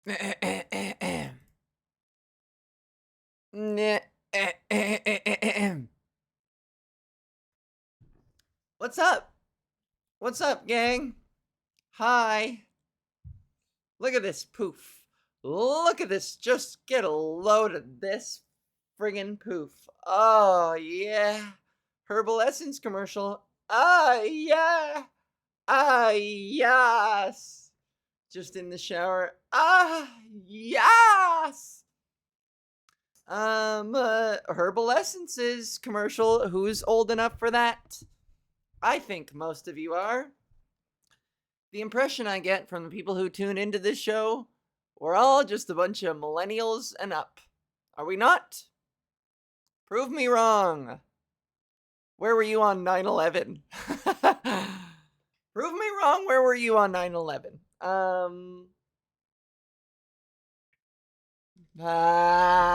What's up? What's up, gang? Hi. Look at this poof. Look at this. Just get a load of this friggin' poof. Oh, yeah. Herbal Essence commercial. Ah, yeah. Ah, yes. Just in the shower. Ah, yes. Herbal Essences commercial. Who's old enough for that? I think most of you are. The impression I get from the people who tune into this show, we're all just a bunch of millennials and up. Are we not? Prove me wrong. Where were you on 9/11? Prove me wrong. Where were you on 9/11? Ah,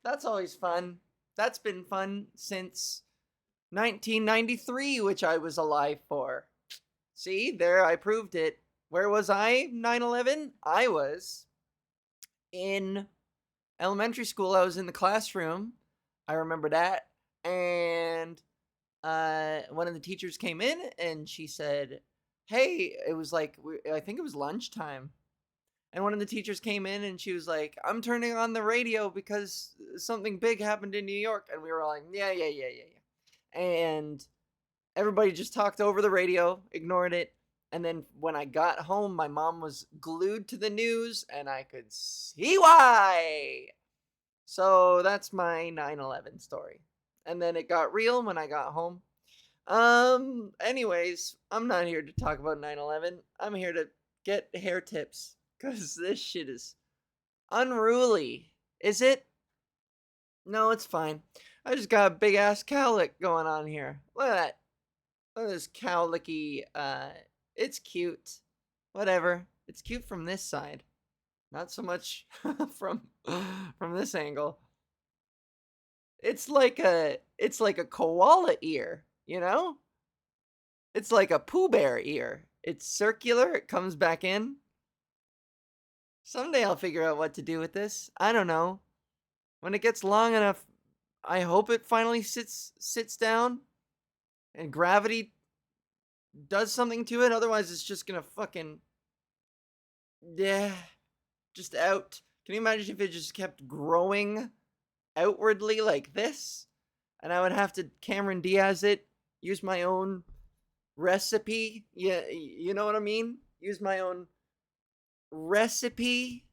that's always fun. That's been fun since 1993, which I was alive for. See, there, I proved it. Where was I 9/11? I was in elementary school. I was in the classroom. I remember that. And one of the teachers came in and she said, "Hey," it was like, I think it was lunchtime. And one of the teachers came in and she was like, "I'm turning on the radio because something big happened in New York." And we were like, "Yeah, yeah, yeah, yeah, yeah." And everybody just talked over the radio, ignored it. And then when I got home, my mom was glued to the news and I could see why. So that's my 9/11 story. And then it got real when I got home. Anyways, I'm not here to talk about 9/11. I'm here to get hair tips cuz this shit is unruly. Is it? No, it's fine. I just got a big ass cowlick going on here. Look at that. Look at this cowlicky. It's cute. Whatever. It's cute from this side. Not so much from from this angle. It's like a koala ear, you know? It's like a Pooh Bear ear. It's circular, it comes back in. Someday I'll figure out what to do with this. I don't know. When it gets long enough, I hope it finally sits down and gravity does something to it. Otherwise, it's just gonna fucking, yeah, just out. Can you imagine if it just kept growing outwardly like this? And I would have to Cameron Diaz it, use my own recipe. Yeah, you know what I mean? Use my own recipe.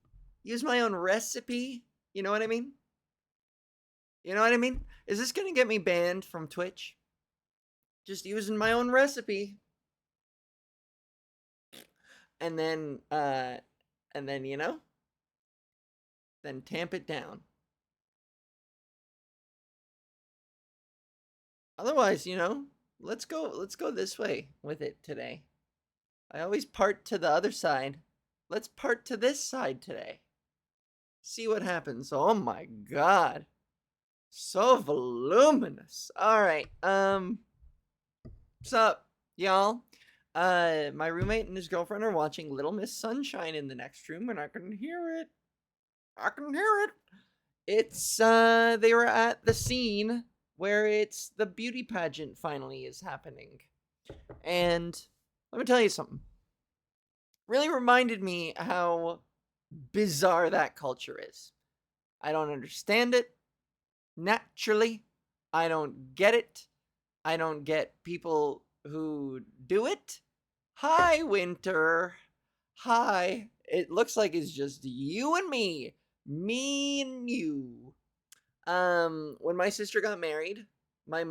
Use my own recipe. You know what I mean? You know what I mean? Is this gonna get me banned from Twitch? Just using my own recipe. And then you know, then tamp it down. Otherwise, you know, let's go this way with it today. I always part to the other side. Let's part to this side today. See what happens. Oh my god. So voluminous. All right. What's up, y'all? My roommate and his girlfriend are watching Little Miss Sunshine in the next room and I can hear it. I can hear it. It's they were at the scene where it's the beauty pageant finally is happening. And let me tell you something. Really reminded me how bizarre that culture is. I don't understand it. Naturally, I don't get it. I don't get people who do it. Hi, Winter. Hi. It looks like it's just you and me. Me and you. When my sister got married, my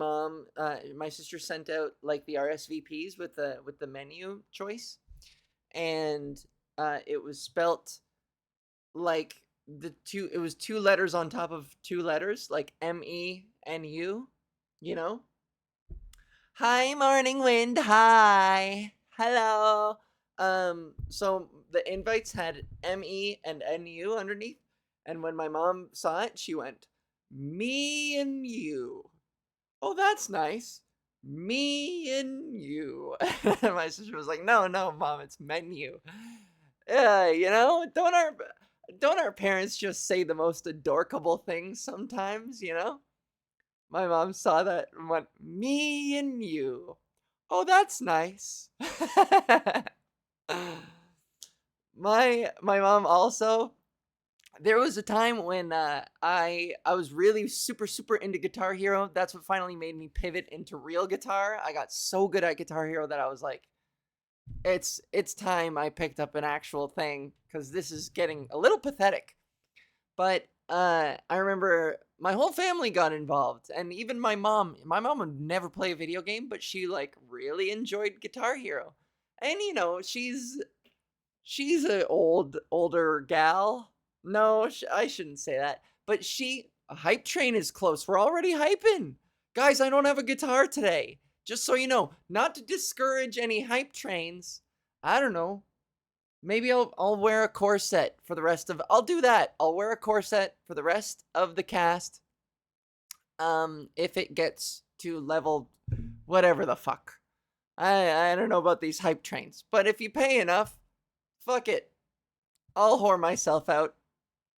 sister sent out like the RSVPs with the menu choice, and it was spelt like the two. It was two letters on top of two letters, like MENU. You know. Hi, morning wind. Hi. Hello. So the invites had ME and NU underneath, and when my mom saw it, she went, "Me and you." Oh, that's nice. Me and you. My sister was like, no, no, mom, it's menu. Yeah, you know, don't our parents just say the most adorable things sometimes, you know? My mom saw that and went, me and you. Oh, that's nice. My mom also, there was a time when I was really super into Guitar Hero. That's what finally made me pivot into real guitar. I got so good at Guitar Hero that I was like, it's time I picked up an actual thing because this is getting a little pathetic. But I remember my whole family got involved, and even my mom. My mom would never play a video game, but she like really enjoyed Guitar Hero. And you know, she's a older gal. No, I shouldn't say that. But a hype train is close. We're already hyping. Guys, I don't have a guitar today. Just so you know, not to discourage any hype trains. I don't know. Maybe I'll wear a corset for the rest of I'll do that. I'll wear a corset for the rest of the cast. If it gets to level whatever the fuck. I don't know about these hype trains, but if you pay enough, fuck it. I'll whore myself out.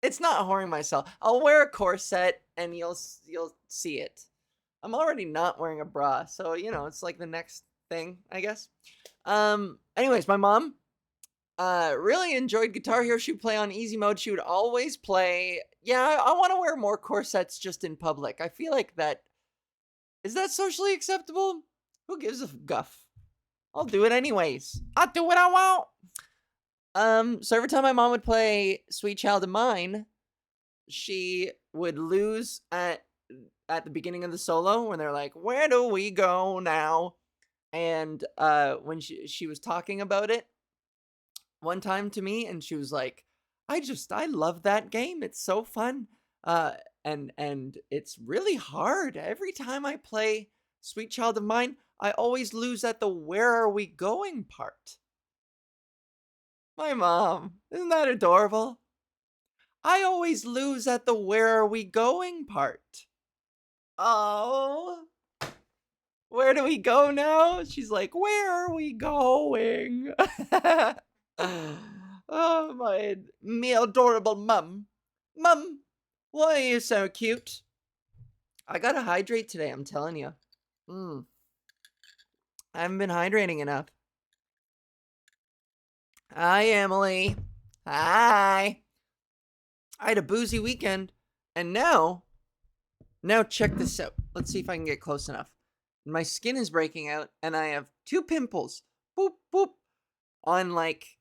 It's not whoring myself. I'll wear a corset and you'll see it. I'm already not wearing a bra, so you know, it's like the next thing, I guess. Anyways, my mom really enjoyed Guitar Hero. She would play on easy mode. She would always play. Yeah, I want to wear more corsets just in public. I feel like that is that socially acceptable? Who gives a guff? I'll do it anyways. I'll do what I want. So every time my mom would play Sweet Child of Mine, she would lose at the beginning of the solo when they're like, "Where do we go now?" And when she was talking about it one time to me, and she was like, I love that game. It's so fun. And it's really hard. Every time I play Sweet Child of Mine, I always lose at the where are we going part." My mom, isn't that adorable? I always lose at the where are we going part. Oh, where do we go now? She's like, where are we going? Oh, me adorable mum. Mum, why are you so cute? I gotta hydrate today, I'm telling you. I haven't been hydrating enough. Hi, Emily. Hi. I had a boozy weekend, and now check this out. Let's see if I can get close enough. My skin is breaking out, and I have 2 pimples. Boop, boop. On like,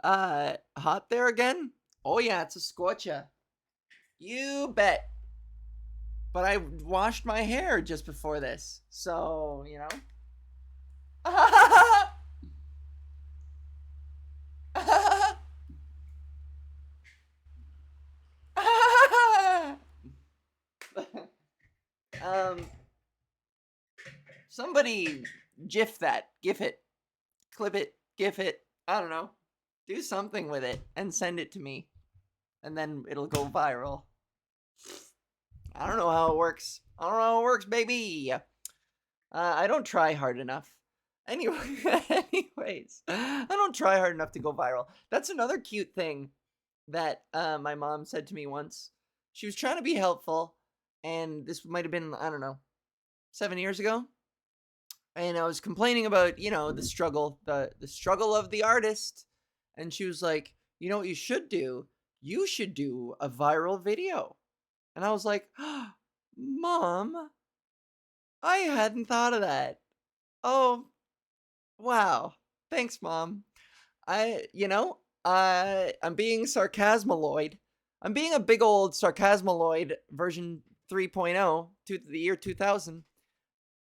hot there again? Oh yeah, it's a scorcher. You bet. But I washed my hair just before this, so, you know. um, somebody gif that, gif it, clip it, gif it. I don't know. Do something with it and send it to me, and then it'll go viral. I don't know how it works. I don't know how it works, baby. I don't try hard enough. Anyways, I don't try hard enough to go viral. That's another cute thing that my mom said to me once. She was trying to be helpful, and this might have been, I don't know, 7 years ago. And I was complaining about, you know, the struggle of the artist. And she was like, you know what you should do? You should do a viral video. And I was like, oh, Mom, I hadn't thought of that. Oh, wow. Thanks, Mom. I'm being sarcasmaloid. I'm being a big old sarcasmaloid version 3.0 to the year 2000.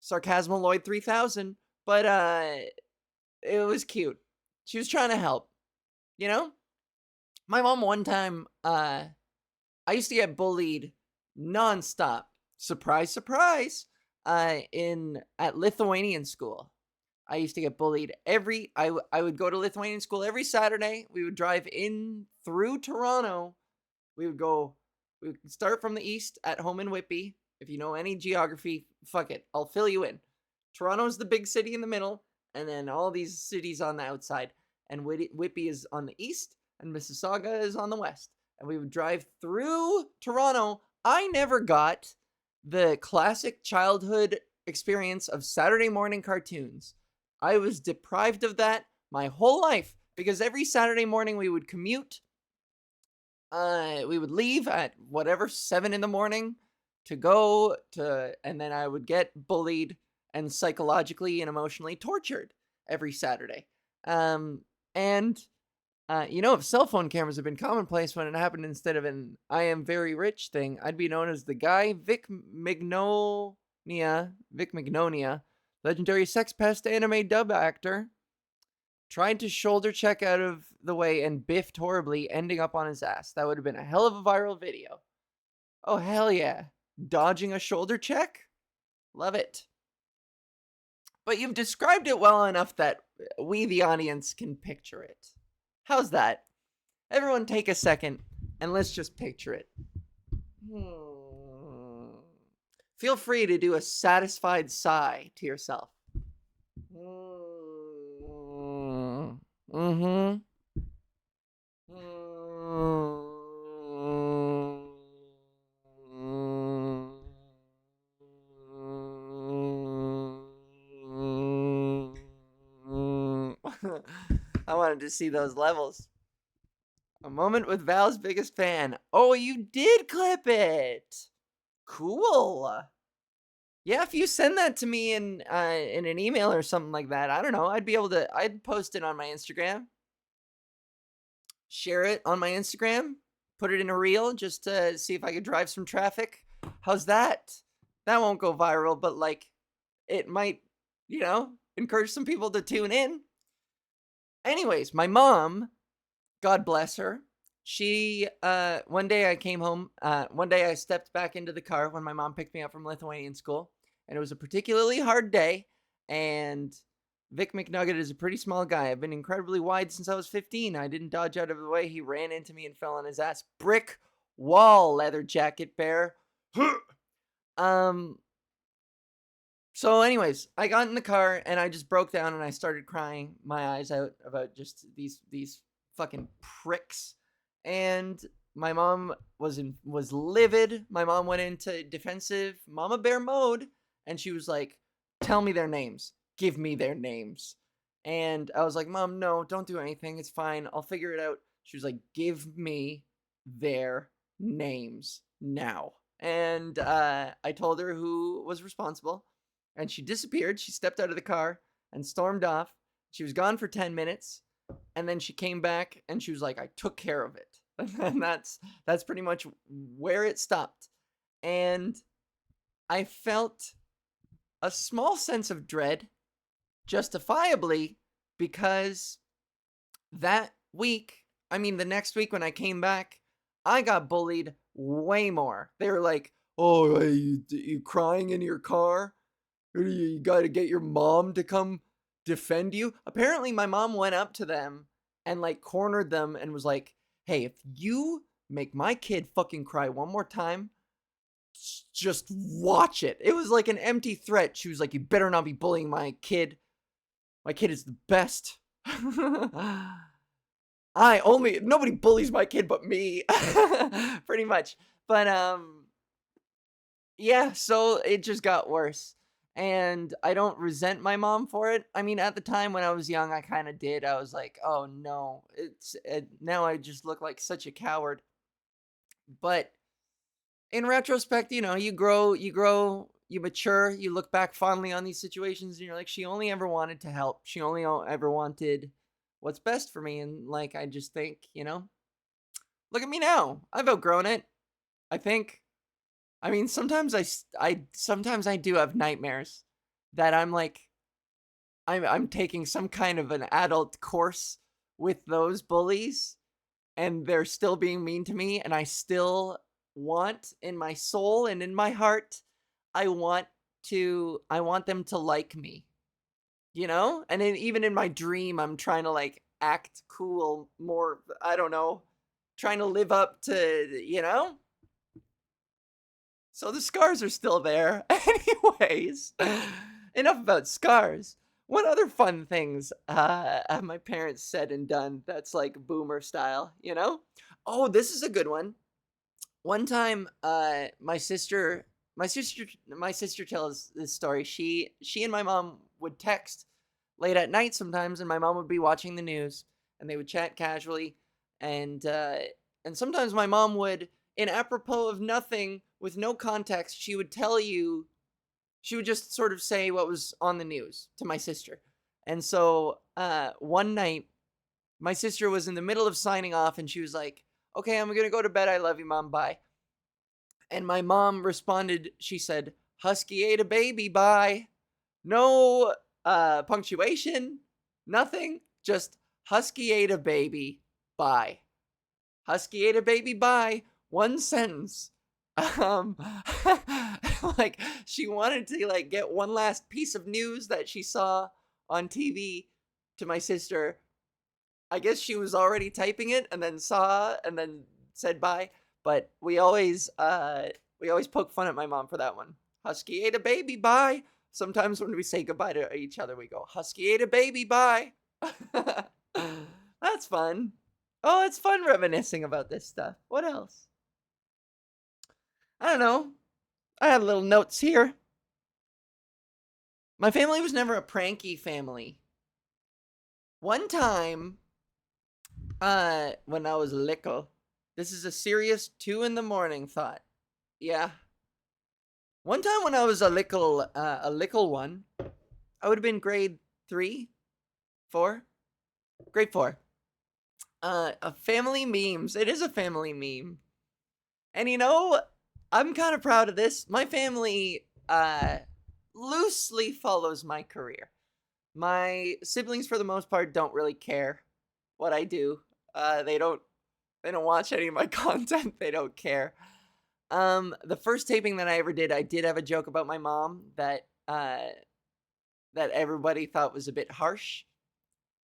Sarcasmaloid 3000. But it was cute. She was trying to help. You know? My mom one time, I used to get bullied nonstop. Surprise, surprise. At Lithuanian school. I used to get bullied I would go to Lithuanian school every Saturday. We would drive in through Toronto. We would start from the east at home in Whitby. If you know any geography, fuck it, I'll fill you in. Toronto's the big city in the middle, and then all these cities on the outside. And Whitby is on the east, and Mississauga is on the west. And we would drive through Toronto. I never got the classic childhood experience of Saturday morning cartoons. I was deprived of that my whole life because every Saturday morning we would commute. We would leave at whatever 7 in the morning to go to, and then I would get bullied and psychologically and emotionally tortured every Saturday. And if cell phone cameras had been commonplace when it happened instead of an I am very rich thing, I'd be known as the guy Vic Mignonia, legendary sex pest anime dub actor, tried to shoulder check out of the way and biffed horribly, ending up on his ass. That would have been a hell of a viral video. Oh, hell yeah. Dodging a shoulder check? Love it. But you've described it well enough that we, the audience, can picture it. How's that? Everyone take a second and let's just picture it. Feel free to do a satisfied sigh to yourself. Mm-hmm. I wanted to see those levels. A moment with Val's biggest fan. Oh, you did clip it. Cool. Yeah, if you send that to me in an email or something like that, I don't know. I'd post it on my Instagram. Share it on my Instagram. Put it in a reel just to see if I could drive some traffic. How's that? That won't go viral, but like it might, encourage some people to tune in. Anyways, my mom, God bless her, she, one day I came home, one day I stepped back into the car when my mom picked me up from Lithuanian school, and it was a particularly hard day, and Vic McNugget is a pretty small guy. I've been incredibly wide since I was 15. I didn't dodge out of the way. He ran into me and fell on his ass. Brick wall, leather jacket bear. So anyways, I got in the car and I just broke down and I started crying my eyes out about just these fucking pricks. And my mom was livid. My mom went into defensive mama bear mode and she was like, "Tell me their names. Give me their names." And I was like, "Mom, no, don't do anything. It's fine. I'll figure it out." She was like, "Give me their names now." And I told her who was responsible. And she disappeared. She stepped out of the car and stormed off. She was gone for 10 minutes. And then she came back and she was like, "I took care of it." And that's pretty much where it stopped. And I felt a small sense of dread, justifiably, because that week, the next week when I came back, I got bullied way more. They were like, "Oh, are you crying in your car? You got to get your mom to come defend you." Apparently, my mom went up to them and like cornered them and was like, "Hey, if you make my kid fucking cry one more time, just watch it." It was like an empty threat. She was like, "You better not be bullying my kid. My kid is the best." Nobody bullies my kid but me. Pretty much. But yeah, so it just got worse. And I don't resent my mom for it. At the time when I was young, I kind of did. I was like, "Oh no, now I just look like such a coward." But in retrospect, you grow, you mature, you look back fondly on these situations, and you're like, she only ever wanted to help. She only ever wanted what's best for me. And like, I just think, look at me now. I've outgrown it, I think. Sometimes sometimes I do have nightmares that I'm like, I'm taking some kind of an adult course with those bullies and they're still being mean to me, and I still want in my soul and in my heart, I want them to like me, and even in my dream, I'm trying to like act cool more. I don't know, trying to live up to. So the scars are still there. Anyways, enough about scars. What other fun things have my parents said and done that's like boomer style, you know? Oh, this is a good one. One time, my sister tells this story. She and my mom would text late at night sometimes, and my mom would be watching the news, and they would chat casually, and uh, and sometimes my mom would, in apropos of nothing, with no context, she would tell you, she would just sort of say what was on the news to my sister, and so one night my sister was in the middle of signing off, and she was like, "Okay, I'm gonna go to bed. I love you, mom. Bye." And my mom responded, she said, "Husky ate a baby, bye." No punctuation, nothing, just Husky ate a baby, bye. Husky ate a baby, bye. One sentence. Um, like she wanted to like get one last piece of news that she saw on TV to my sister. I guess she was already typing it and then saw and then said bye. But we always poke fun at my mom for that one. Husky ate a baby, bye. Sometimes when we say goodbye to each other, we go, Husky ate a baby, bye. That's fun. Oh, it's fun reminiscing about this stuff. What else? I don't know. I had little notes here. My family was never a pranky family. One time, when I was little, this is a serious 2 in the morning thought. Yeah. One time when I was a little one, I would have been grade 3, 4, grade 4. A family memes. It is a family meme. And you know, I'm kind of proud of this. My family loosely follows my career. My siblings, for the most part, don't really care what I do. They don't. They don't watch any of my content. They don't care. The first taping that I ever did, I did have a joke about my mom that everybody thought was a bit harsh.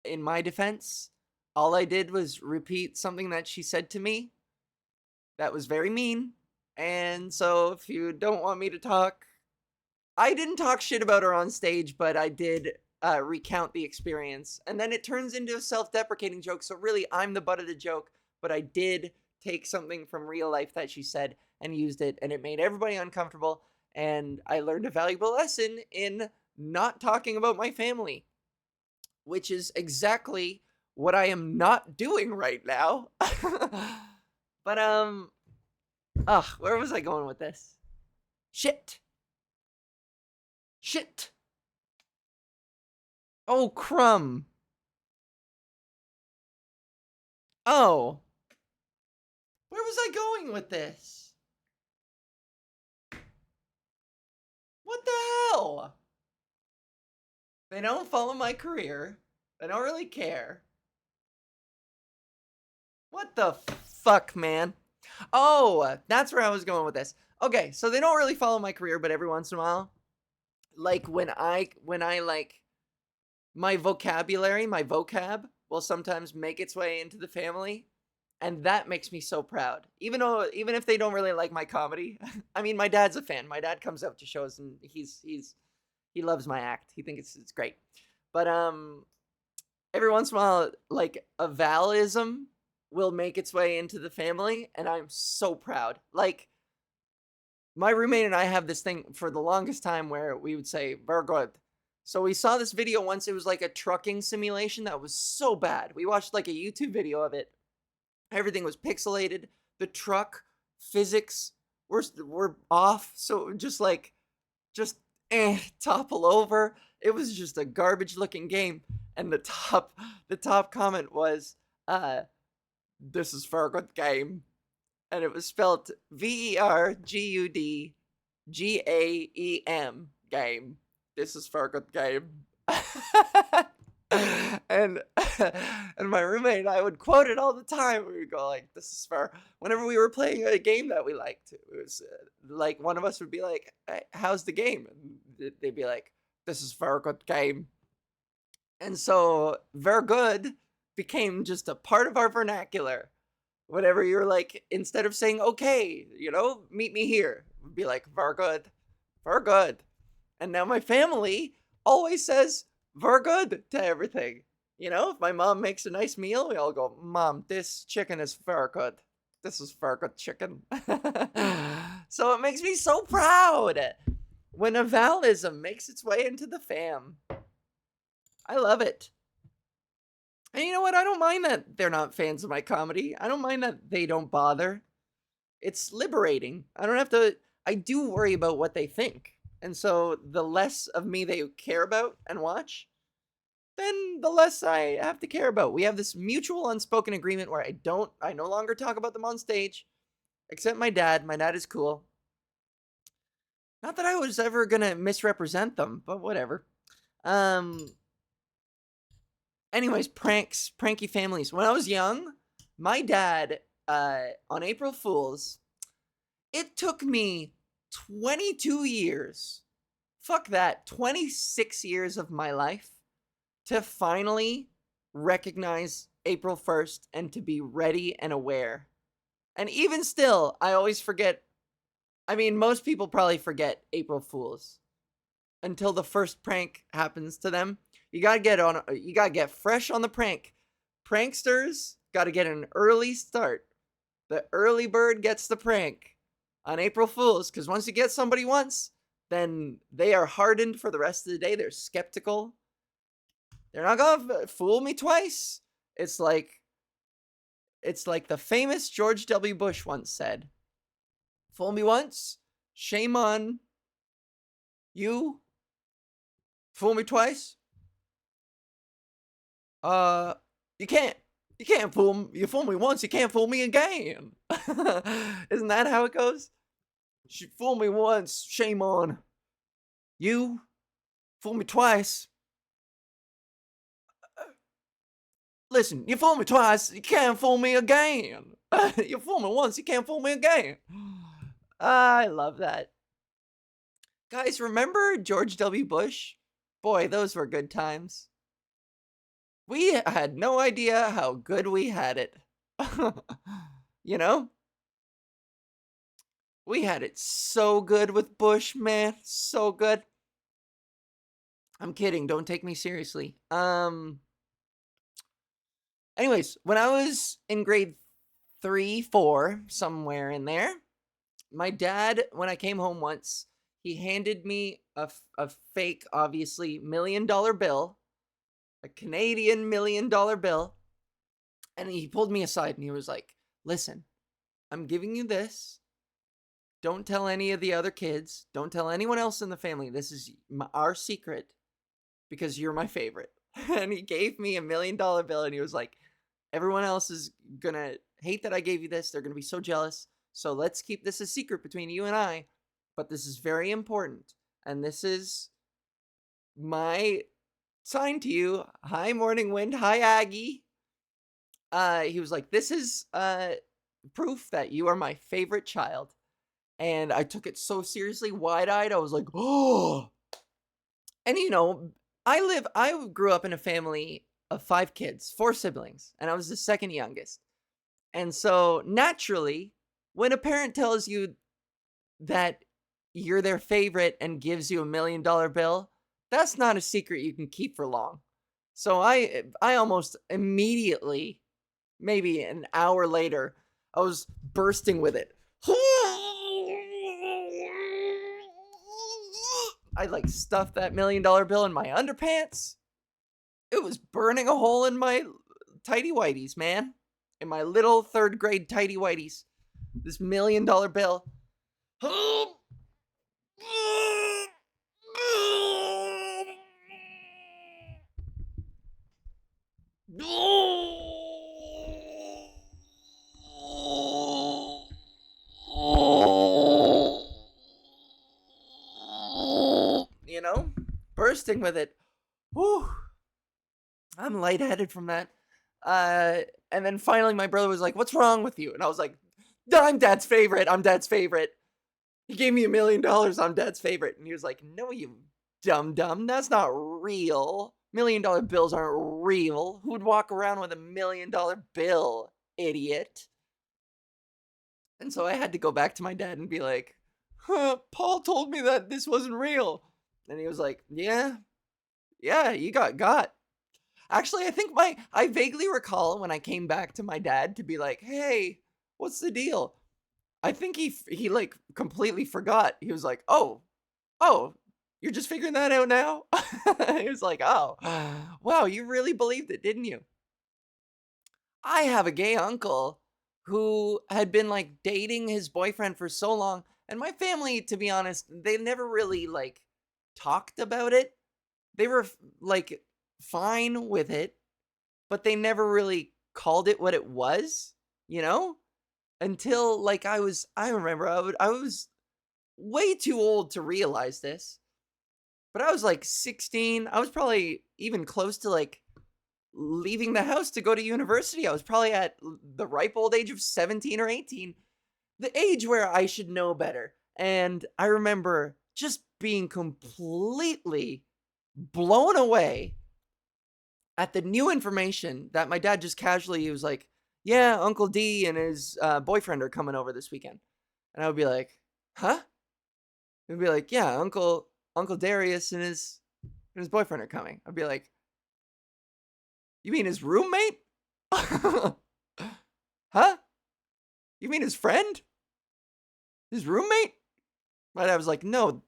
In my defense, all I did was repeat something that she said to me that was very mean. And so if you don't want me to talk, I didn't talk shit about her on stage, but I did recount the experience. And then it turns into a self-deprecating joke, so really I'm the butt of the joke, but I did take something from real life that she said and used it, and it made everybody uncomfortable, and I learned a valuable lesson in not talking about my family, which is exactly what I am not doing right now. But where was I going with this? Shit. Oh, crumb. Oh, where was I going with this? What the hell? They don't follow my career. They don't really care. What the fuck, man? Oh, that's where I was going with this. Okay, so they don't really follow my career, but every once in a while, like when I like my vocabulary, my vocab will sometimes make its way into the family, and that makes me so proud. Even if they don't really like my comedy. I mean, my dad's a fan. My dad comes out to shows and he loves my act. He thinks it's great. But every once in a while, like a Valism will make its way into the family, and I'm so proud. Like my roommate and I have this thing for the longest time where we would say "very good." So we saw this video once. It was like a trucking simulation that was so bad. We watched like a YouTube video of it. Everything was pixelated. The truck physics were off. So it would just topple over. It was just a garbage looking game. And the top comment was, "This is for a good game," and it was spelled VERGUDGAEM game. This is for a good game. and and my roommate and I would quote it all the time. We would go like, "This is for," whenever we were playing a game that we liked. It was like one of us would be like, "Hey, how's the game?" And they'd be like, "This is for a good game." And so "very good" became just a part of our vernacular. Whenever you're like, instead of saying "okay," meet me here, we'd be like "very good, very good." And now my family always says "ver good" to everything. You know, if my mom makes a nice meal, we all go, "Mom, this chicken is ver good. This is ver good chicken." So it makes me so proud when a Valism makes its way into the fam. I love it. And you know what? I don't mind that they're not fans of my comedy. I don't mind that they don't bother. It's liberating. I don't have to. I do worry about what they think. And so the less of me they care about and watch, then the less I have to care about. We have this mutual unspoken agreement where I no longer talk about them on stage, except my dad. My dad is cool. Not that I was ever gonna misrepresent them, but whatever. Um. Anyways, pranky families. When I was young, my dad, on April Fools, it took me 22 years. Fuck that. 26 years of my life to finally recognize April 1st and to be ready and aware. And even still, I always forget. I mean, most people probably forget April Fools until the first prank happens to them. You gotta get fresh on the prank. Pranksters gotta get an early start. The early bird gets the prank on April Fools, because once you get somebody once, then they are hardened for the rest of the day. They're skeptical. They're not gonna fool me twice. It's like the famous George W. Bush once said, "Fool me once, shame on you. Fool me twice, you can't fool you fool me once, you can't fool me again." Isn't that how it goes? Fool me once, shame on you. Fool me twice. Listen, you fool me twice, you can't fool me again. You fool me once, you can't fool me again. I love that. Guys, remember George W. Bush? Boy, those were good times. We had no idea how good we had it. You know? We had it so good with Bush, man. So good. I'm kidding. Don't take me seriously. Anyways, when I was in grade 3, 4, somewhere in there, my dad, when I came home once, he handed me a fake, obviously, $1 million bill, a Canadian $1 million bill. And he pulled me aside and he was like, "Listen, I'm giving you this. Don't tell any of the other kids. Don't tell anyone else in the family. This is our secret because you're my favorite." And he gave me $1 million bill and he was like, "Everyone else is gonna hate that I gave you this. They're gonna be so jealous. So let's keep this a secret between you and I. But this is very important. And this is my sign to you. Hi, Morning Wind. Hi, Aggie." He was like, "This is proof that you are my favorite child." And I took it so seriously, wide-eyed. I was like, "Oh." And you know, I grew up in a family of 5 kids, 4 siblings, and I was the second youngest. And so naturally, when a parent tells you that you're their favorite and gives you $1 million bill, that's not a secret you can keep for long. So I almost immediately, maybe an hour later, I was bursting with it. I like stuffed that $1 million bill in my underpants. It was burning a hole in my tighty whities, man. In my little 3rd grade tighty whities. This $1 million bill. You know? Bursting with it. Whew. I'm lightheaded from that. And then finally my brother was like, "What's wrong with you?" And I was like, "I'm Dad's favorite. I'm Dad's favorite. He gave me $1 million. I'm Dad's favorite." And he was like, "No, you dumb. That's not real. $1 million bills aren't real. Who'd walk around with $1 million bill, idiot?" And so I had to go back to my dad and be like, "Paul told me that this wasn't real." And he was like, yeah, yeah, you got. Actually, I think I vaguely recall when I came back to my dad to be like, hey, what's the deal? I think he like completely forgot. He was like, oh, you're just figuring that out now? He was like, oh, wow, you really believed it, didn't you? I have a gay uncle who had been like dating his boyfriend for so long, and my family, to be honest, they never really like talked about it. They were like fine with it, but they never really called it what it was, you know? Until like I remember I was way too old to realize this, but I was like 16. I was probably even close to like leaving the house to go to university. I was probably at the ripe old age of 17 or 18, the age where I should know better. And I remember just being completely blown away at the new information that my dad just casually he was like, "Yeah, Uncle D and his boyfriend are coming over this weekend," and I would be like, "Huh?" He'd be like, "Yeah, Uncle Darius and his boyfriend are coming." I'd be like, "You mean his roommate? Huh? You mean his friend? His roommate?" My dad was like, "No,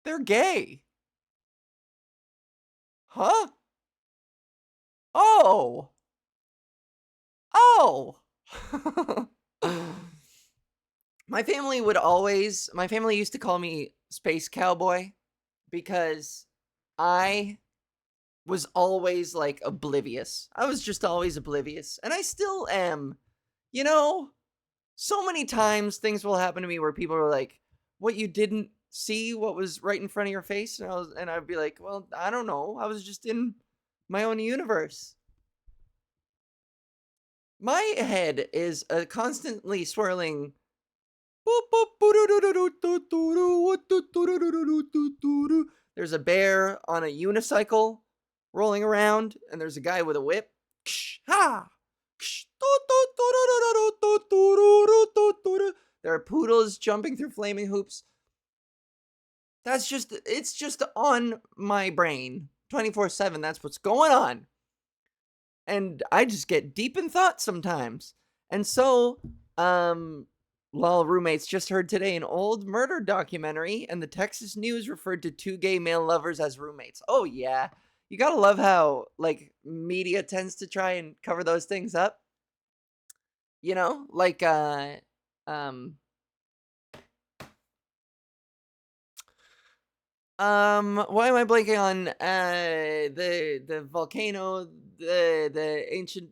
they're gay." Huh? Oh. Oh. My family used to call me Space Cowboy because I was always like oblivious. I was just always oblivious, and I still am. You know, so many times things will happen to me where people are like, "What, you didn't see what was right in front of your face?" And I'd be like, "Well, I don't know. I was just in my own universe." My head is a constantly swirling. There's a bear on a unicycle rolling around, and there's a guy with a whip. There are poodles jumping through flaming hoops. It's just on my brain 24/7. That's what's going on. And I just get deep in thought sometimes. And so, lol, roommates just heard today an old murder documentary, and the Texas News referred to two gay male lovers as roommates. Oh yeah, you gotta love how like media tends to try and cover those things up. You know, like um, why am I blanking on the volcano, the ancient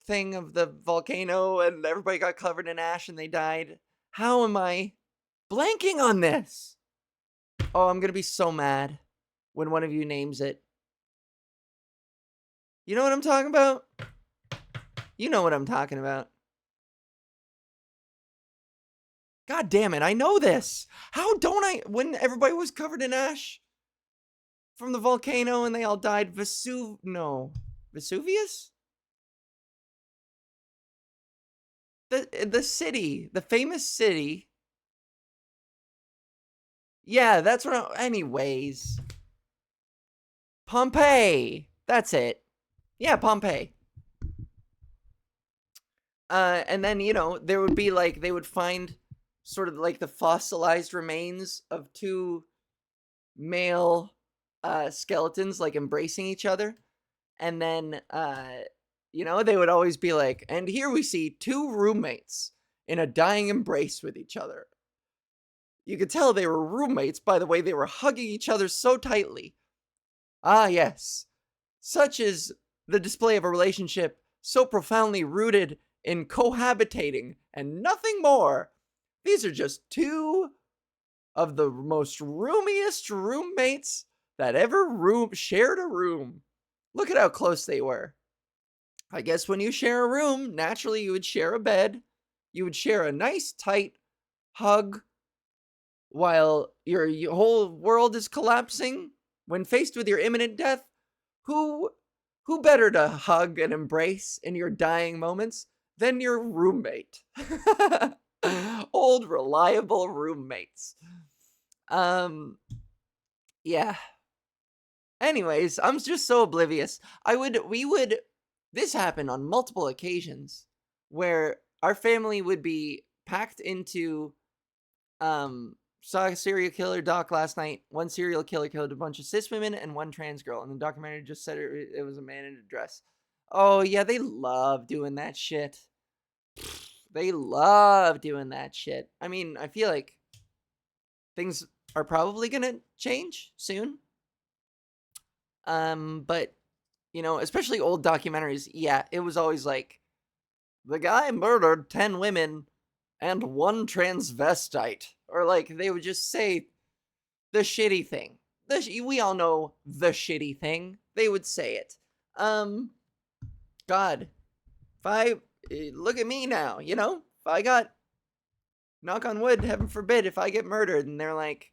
thing of the volcano, and everybody got covered in ash and they died? How am I blanking on this? Oh, I'm gonna be so mad when one of you names it. You know what I'm talking about? You know what I'm talking about. God damn it, I know this. How don't I? When everybody was covered in ash from the volcano and they all died, Vesuvius? The city, the famous city. Yeah, that's what anyways. Pompeii. That's it. Yeah, Pompeii. And then, there would be like they would find sort of like the fossilized remains of two male skeletons like embracing each other. And then they would always be like, and here we see two roommates in a dying embrace with each other. You could tell they were roommates by the way they were hugging each other so tightly. Ah, yes. Such is the display of a relationship so profoundly rooted in cohabitating and nothing more. These are just two of the most roomiest roommates that ever shared a room. Look at how close they were. I guess when you share a room, naturally you would share a bed. You would share a nice tight hug while your whole world is collapsing. When faced with your imminent death, who who better to hug and embrace in your dying moments than your roommate? Old reliable roommates. Um Yeah. Anyways, I'm just so oblivious. We would, this happened on multiple occasions where our family would be packed into, saw a serial killer doc last night. One serial killer killed a bunch of cis women and one trans girl, and the documentary just said it was a man in a dress. Oh, yeah, they love doing that shit. They love doing that shit. I mean, I feel like things are probably gonna change soon. But you know, especially old documentaries, yeah, it was always like the guy murdered 10 women and one transvestite, or like they would just say the shitty thing. We all know the shitty thing. They would say it. Um, God, if I look at me now, you know, if I got, knock on wood, heaven forbid, if I get murdered and they're like,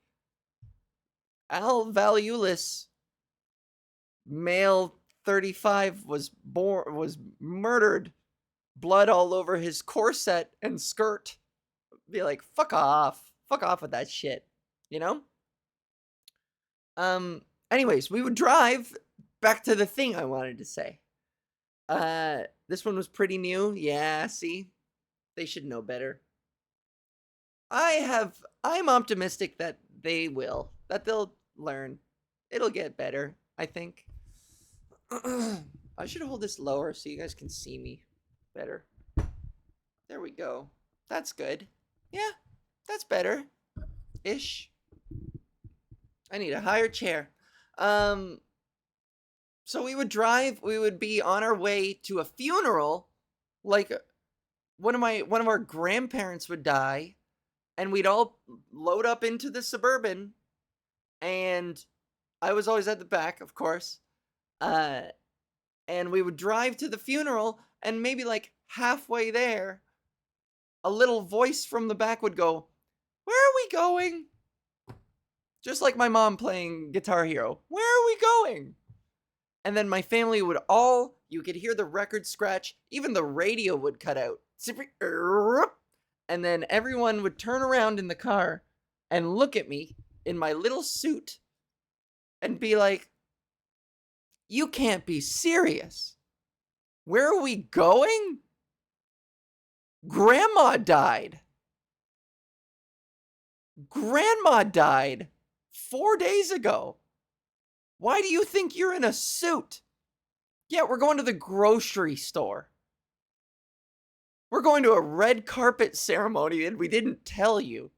Val Unleashed, male 35 was murdered, blood all over his corset and skirt. Be like, fuck off with that shit, you know. Anyways, we would drive back to the thing I wanted to say. This one was pretty new. Yeah, see, they should know better. I'm optimistic that that they'll learn. It'll get better, I think. I should hold this lower so you guys can see me better. There we go. That's good. Yeah, that's better. Ish. I need a higher chair. So we would be on our way to a funeral, like one of our grandparents would die, and we'd all load up into the Suburban, and I was always at the back, of course. And we would drive to the funeral, and maybe like halfway there, a little voice from the back would go, "Where are we going?" Just like my mom playing Guitar Hero. "Where are we going?" And then my family would all, you could hear the record scratch, even the radio would cut out. And then everyone would turn around in the car and look at me in my little suit and be like, "You can't be serious. Where are we going? Grandma died. Grandma died 4 days ago. Why do you think you're in a suit? Yeah, we're going to the grocery store. We're going to a red carpet ceremony and we didn't tell you."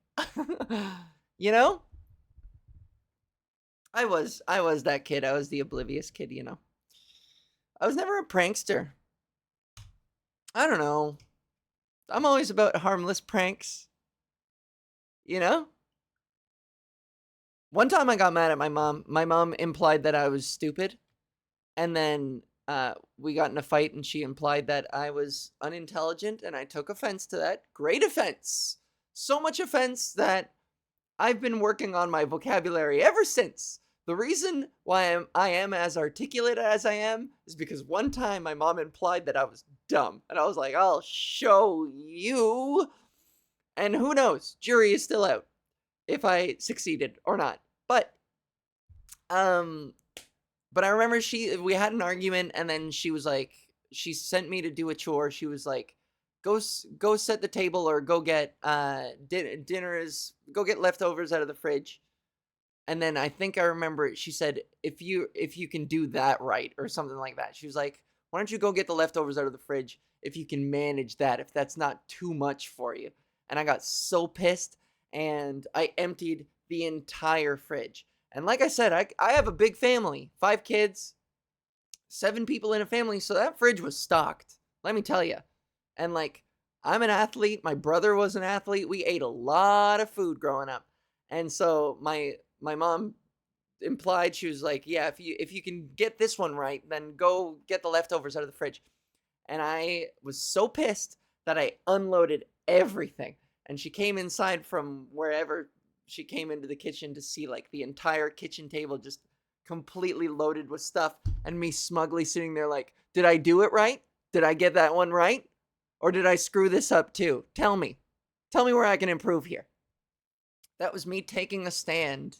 You know? I was that kid. I was the oblivious kid, you know. I was never a prankster. I don't know. I'm always about harmless pranks. You know? One time I got mad at my mom. My mom implied that I was stupid. And then we got in a fight and she implied that I was unintelligent, and I took offense to that. Great offense. So much offense that I've been working on my vocabulary ever since. The reason why I am as articulate as I am is because one time my mom implied that I was dumb. And I was like, "I'll show you." And who knows? Jury is still out if I succeeded or not. Um, but I remember we had an argument, and then she was like, she sent me to do a chore. She was like, go set the table, or go get go get leftovers out of the fridge. And then I think I remember she said, if you can do that right, or something like that. She was like, "Why don't you go get the leftovers out of the fridge if you can manage that, if that's not too much for you?" And I got so pissed, and I emptied the entire fridge. And like I said, I have a big family, 5 kids, 7 people in a family, so that fridge was stocked. Let me tell you. And like, I'm an athlete. My brother was an athlete. We ate a lot of food growing up. And so my mom implied, she was like, "Yeah, if you can get this one right, then go get the leftovers out of the fridge." And I was so pissed that I unloaded everything. And she came inside from wherever she came into the kitchen to see like the entire kitchen table just completely loaded with stuff, and me smugly sitting there like, "Did I do it right? Did I get that one right? Or did I screw this up too? Tell me. Tell me where I can improve here." That was me taking a stand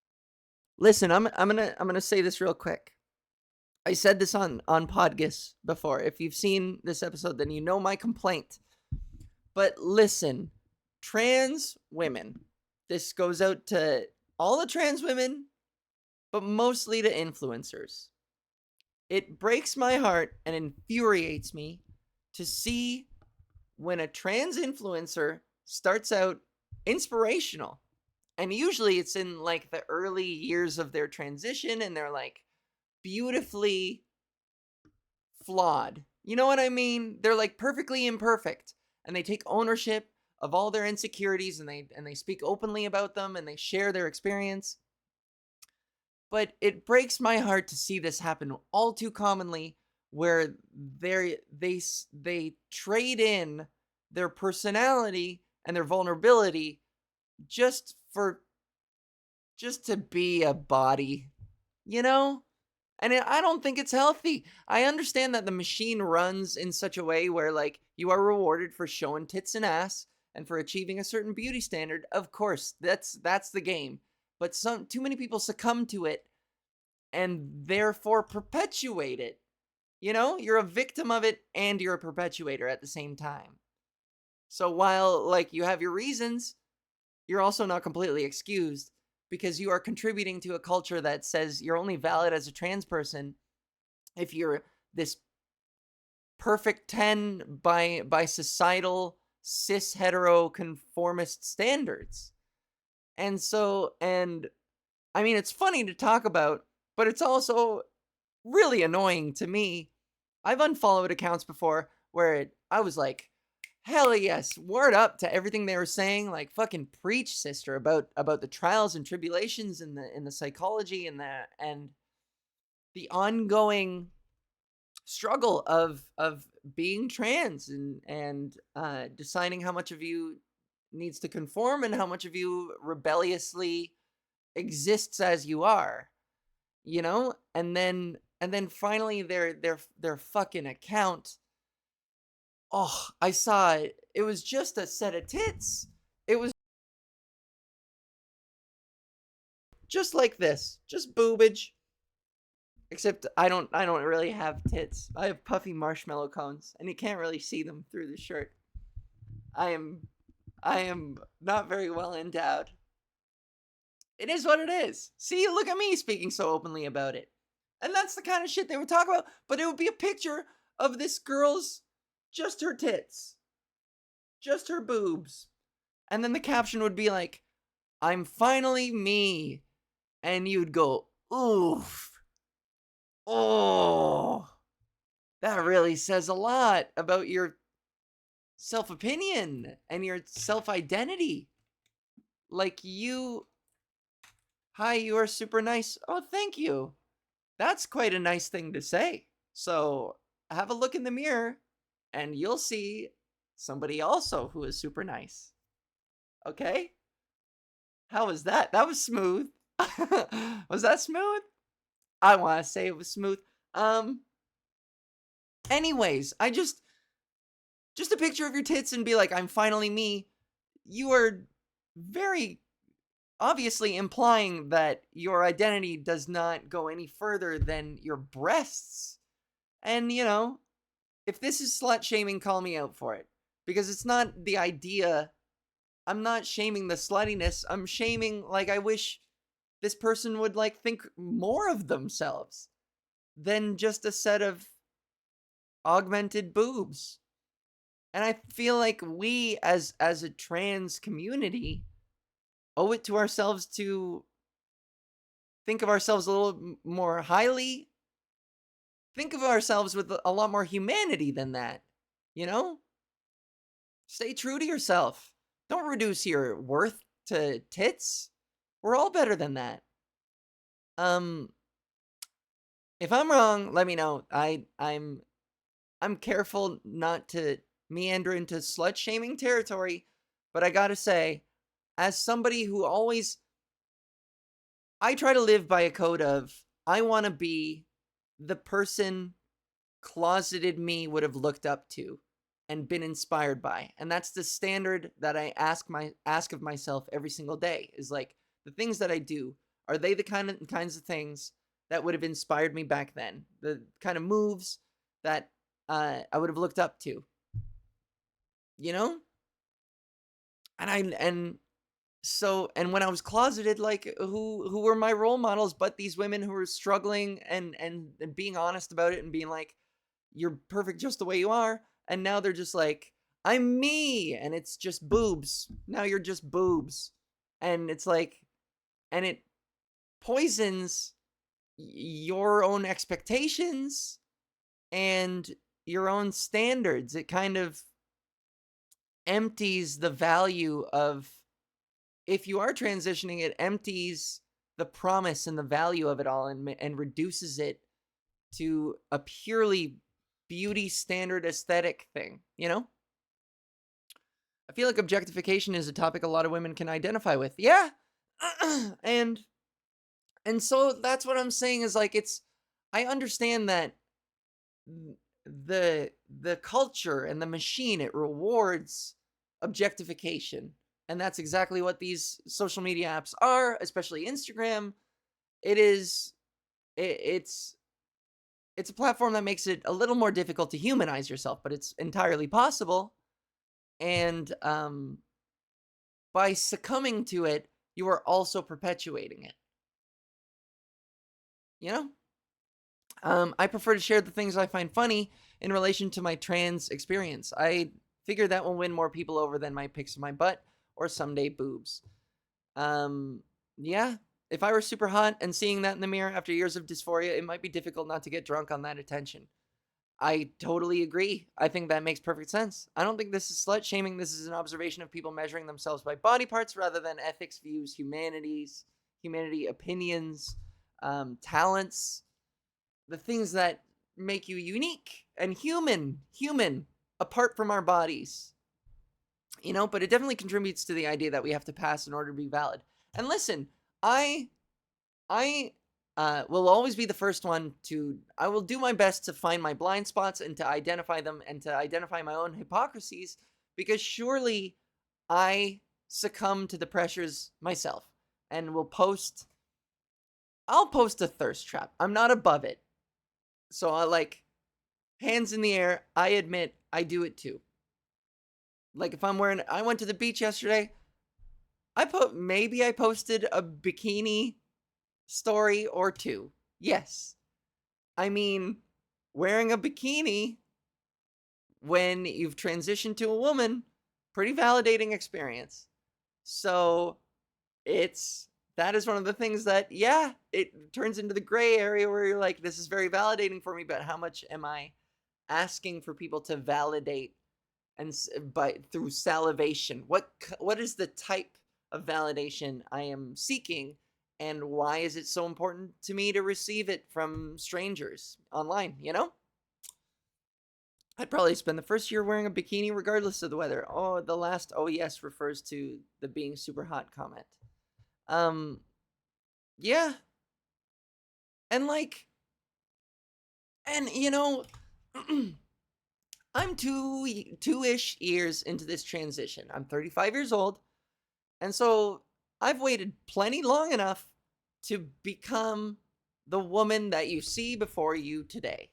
Listen, I'm gonna say this real quick. I said this on Podgus before. If you've seen this episode, then you know my complaint. But listen, trans women. This goes out to all the trans women, but mostly to influencers. It breaks my heart and infuriates me to see when a trans influencer starts out inspirational. And usually it's in like the early years of their transition and they're like beautifully flawed. You know what I mean? They're like perfectly imperfect and they take ownership of all their insecurities and they speak openly about them and they share their experience. But it breaks my heart to see this happen all too commonly where they trade in their personality and their vulnerability just to be a body, you know? And I don't think it's healthy. I understand that the machine runs in such a way where like you are rewarded for showing tits and ass and for achieving a certain beauty standard. Of course, that's the game. But too many people succumb to it and therefore perpetuate it. You know, you're a victim of it and you're a perpetuator at the same time. So while like you have your reasons, you're also not completely excused because you are contributing to a culture that says you're only valid as a trans person if you're this perfect 10 by societal cis hetero conformist standards. And I mean it's funny to talk about, but it's also really annoying to me. I've unfollowed accounts before where I was like, hell yes, word up to everything they were saying, like fucking preach, sister, about the trials and tribulations in the psychology and the ongoing struggle of being trans and deciding how much of you needs to conform and how much of you rebelliously exists as you are, you know? And then finally their fucking account. Oh, I saw it. It was just a set of tits. It was just like this, just boobage. Except I don't really have tits. I have puffy marshmallow cones, and you can't really see them through the shirt. I am not very well endowed. It is what it is. See, look at me speaking so openly about it. And that's the kind of shit they would talk about, but it would be a picture of this girl's just her tits. Just her boobs. And then the caption would be like, I'm finally me. And you'd go, oof. Oh. That really says a lot about your self-opinion and your self-identity. Like hi, you are super nice. Oh, thank you. That's quite a nice thing to say. So have a look in the mirror and you'll see somebody also who is super nice. Okay? How was that? That was smooth. Was that smooth? I want to say it was smooth. Anyways, I just a picture of your tits and be like, I'm finally me. You are very obviously implying that your identity does not go any further than your breasts. And, you know, if this is slut shaming, call me out for it. Because it's not the idea. I'm not shaming the sluttiness. I'm shaming, like, I wish this person would, like, think more of themselves than just a set of augmented boobs. And I feel like we, as a trans community, owe it to ourselves to think of ourselves a little more highly. Think of ourselves with a lot more humanity than that, you know? Stay true to yourself. Don't reduce your worth to tits. We're all better than that. If I'm wrong, let me know. I'm careful not to meander into slut shaming territory, but I gotta say, as somebody who always, I try to live by a code of, I want to be the person closeted me would have looked up to and been inspired by. And that's the standard that I ask of myself every single day, is like, the things that I do, Are they the kinds of things that would have inspired me back then? The kind of moves that I would have looked up to, you know? And when I was closeted, like who were my role models but these women who were struggling and being honest about it and being like, you're perfect just the way you are. And now they're just like, I'm me, and it's just boobs. Now you're just boobs. And it's like, and it poisons your own expectations and your own standards. It kind of empties the value of, if you are transitioning, it empties the promise and the value of it all, and reduces it to a purely beauty standard aesthetic thing, you know? I feel like objectification is a topic a lot of women can identify with. Yeah. and so that's what I'm saying is like, I understand that the culture and the machine, it rewards objectification, and that's exactly what these social media apps are, especially Instagram. It's it's a platform that makes it a little more difficult to humanize yourself, but it's entirely possible. And by succumbing to it, you are also perpetuating it, you know? I prefer to share the things I find funny in relation to my trans experience. I figure that will win more people over than my pics of my butt or someday boobs. Yeah. If I were super hot and seeing that in the mirror after years of dysphoria, it might be difficult not to get drunk on that attention. I totally agree. I think that makes perfect sense. I don't think this is slut shaming. This is an observation of people measuring themselves by body parts rather than ethics, views, humanity, opinions, talents, the things that make you unique and human, apart from our bodies. You know, but it definitely contributes to the idea that we have to pass in order to be valid. And listen, I will always be the first one to, I will do my best to find my blind spots and to identify them and to identify my own hypocrisies, because surely I succumb to the pressures myself and I'll post a thirst trap. I'm not above it. So I like, hands in the air, I admit I do it too. Like if I went to the beach yesterday, maybe I posted a bikini story or two. Yes. I mean, wearing a bikini when you've transitioned to a woman, pretty validating experience. So that is one of the things that, yeah, it turns into the gray area where you're like, this is very validating for me, but how much am I asking for people to validate and through salivation? What is the type of validation I am seeking, and why is it so important to me to receive it from strangers online, you know? I'd probably spend the first year wearing a bikini regardless of the weather. Oh, the last "oh yes" refers to the being super hot comment. Yeah. And like, and you know, I'm two-ish years into this transition. I'm 35 years old. And so I've waited plenty long enough to become the woman that you see before you today.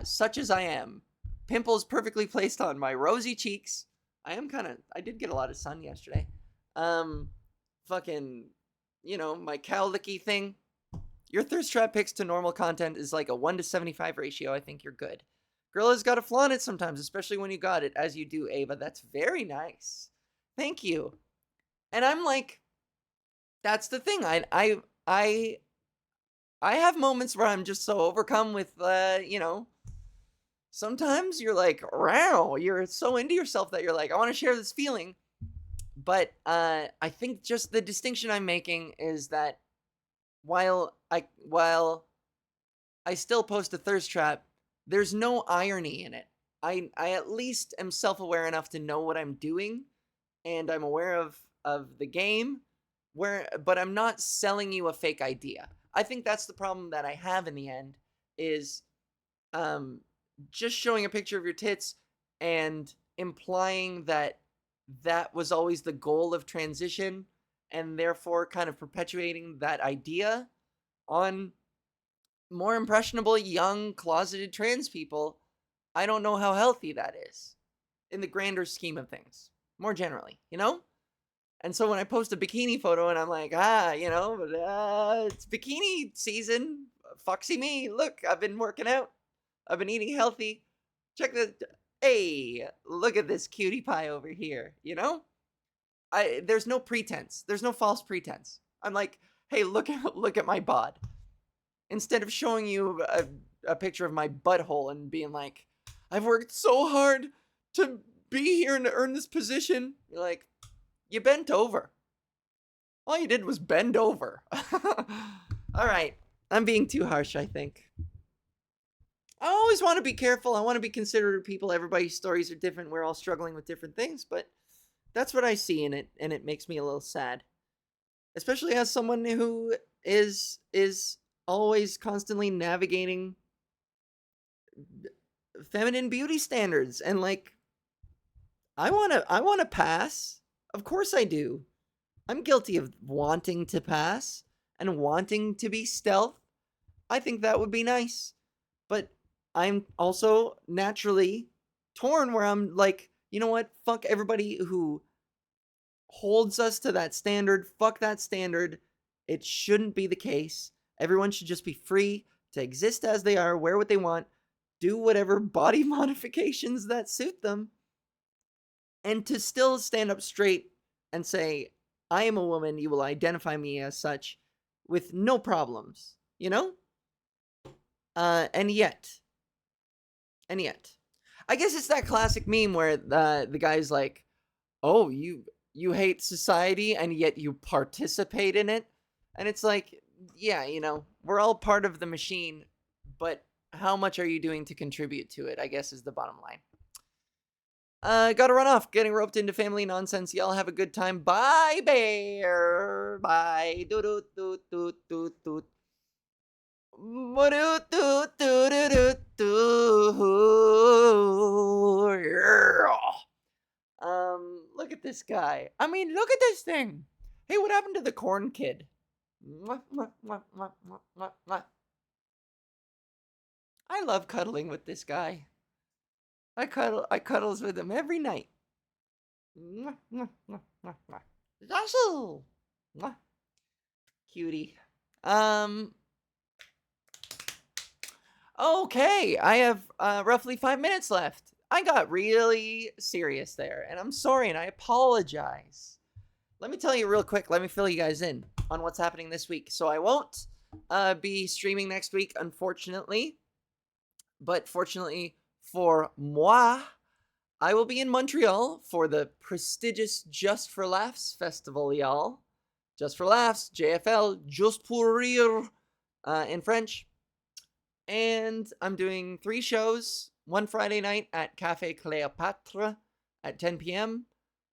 Such as I am. Pimples perfectly placed on my rosy cheeks. I did get a lot of sun yesterday. Fucking, my cow licky thing. Your thirst trap picks to normal content is like a 1-75 ratio. I think you're good. Girl has got to flaunt it sometimes, especially when you got it, as you do, Ava. That's very nice. Thank you. And I'm like, that's the thing. I have moments where I'm just so overcome with, sometimes you're like, wow, you're so into yourself that you're like, I want to share this feeling. But I think just the distinction I'm making is that while I still post a thirst trap, there's no irony in it. I at least am self-aware enough to know what I'm doing, and I'm aware of the game, but I'm not selling you a fake idea. I think that's the problem that I have in the end, is just showing a picture of your tits and implying that was always the goal of transition, and therefore kind of perpetuating that idea on more impressionable, young, closeted trans people, I don't know how healthy that is in the grander scheme of things, more generally, you know? And so when I post a bikini photo and I'm like, it's bikini season, foxy me, look, I've been working out, I've been eating healthy, check the, hey, look at this cutie pie over here, you know? There's no pretense, there's no false pretense. I'm like, hey, look at my bod. Instead of showing you a picture of my butthole and being like, I've worked so hard to be here and to earn this position. You're like, you bent over. All you did was bend over. All right. I'm being too harsh, I think. I always want to be careful. I want to be considerate of people. Everybody's stories are different. We're all struggling with different things, but that's what I see in it, and it makes me a little sad. Especially as someone who is always constantly navigating feminine beauty standards, and like, I want to pass. Of course I do. I'm guilty of wanting to pass and wanting to be stealth. I think that would be nice. But I'm also naturally torn where I'm like, you know what? Fuck everybody who holds us to that standard. Fuck that standard. It shouldn't be the case. Everyone should just be free to exist as they are, wear what they want, do whatever body modifications that suit them, and to still stand up straight and say, I am a woman, you will identify me as such with no problems, you know? And yet, I guess it's that classic meme where the guy's like, oh, you hate society and yet you participate in it. And it's like, yeah, you know, we're all part of the machine, but how much are you doing to contribute to it, I guess, is the bottom line. Gotta run off. Getting roped into family nonsense. Y'all have a good time. Bye, bear. Bye. Doot doot doot doot doot doot. Doot doot doot doot doot. Look at this guy. I mean, look at this thing. Hey, what happened to the corn kid? I love cuddling with this guy. I cuddles with him every night. Zazzle! Cutie. Okay, I have roughly 5 minutes left. I got really serious there, and I'm sorry, and I apologize. Let me tell you real quick, let me fill you guys in on what's happening this week. So I won't be streaming next week, unfortunately. But fortunately for moi, I will be in Montreal for the prestigious Just for Laughs festival, y'all. Just for Laughs, JFL, Juste pour rire, in French. And I'm doing 3 shows. One Friday night at Café Cléopâtre at 10 p.m.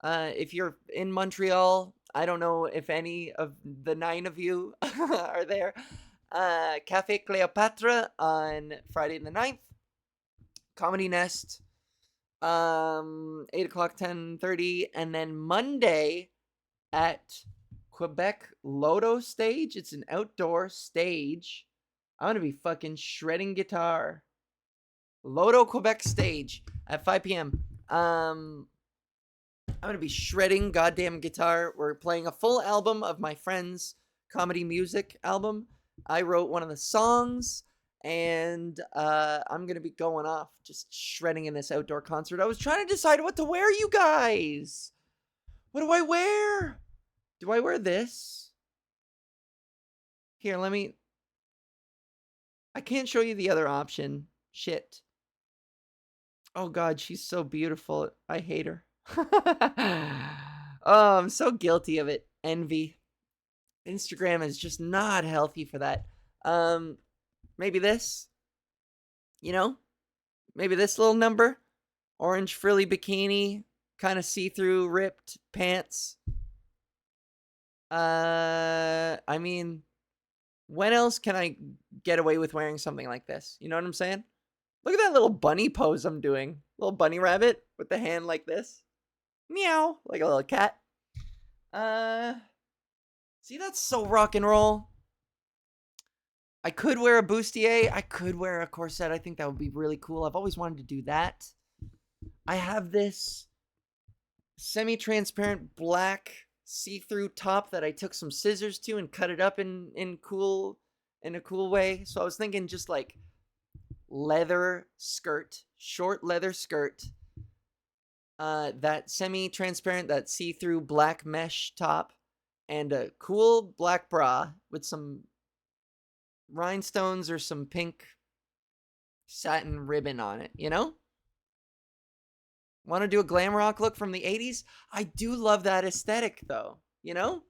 If you're in Montreal, I don't know if any of the 9 of you are there. Café Cléopâtre on Friday the 9th. Comedy Nest, 8 o'clock, 10:30, and then Monday at Quebec Loto Stage. It's an outdoor stage. I'm gonna be fucking shredding guitar. Loto Quebec Stage at 5 p.m. I'm gonna be shredding goddamn guitar. We're playing a full album of my friend's comedy music album. I wrote one of the songs. And I'm going to be going off, just shredding in this outdoor concert. I was trying to decide what to wear, you guys. What do I wear? Do I wear this? Here, let me... I can't show you the other option. Shit. Oh, God, she's so beautiful. I hate her. Oh, I'm so guilty of it. Envy. Instagram is just not healthy for that. Maybe this, you know, maybe this little number, orange frilly bikini, kind of see-through ripped pants. I mean, when else can I get away with wearing something like this? You know what I'm saying? Look at that little bunny pose I'm doing. Little bunny rabbit with the hand like this. Meow, like a little cat. See, that's so rock and roll. I could wear a bustier. I could wear a corset. I think that would be really cool. I've always wanted to do that. I have this semi-transparent black see-through top that I took some scissors to and cut it up in a cool way. So I was thinking just like leather skirt, short leather skirt, that semi-transparent, that see-through black mesh top, and a cool black bra with some rhinestones or some pink satin ribbon on it, you know? Want to do a glam rock look from the 80s? I do love that aesthetic though, you know?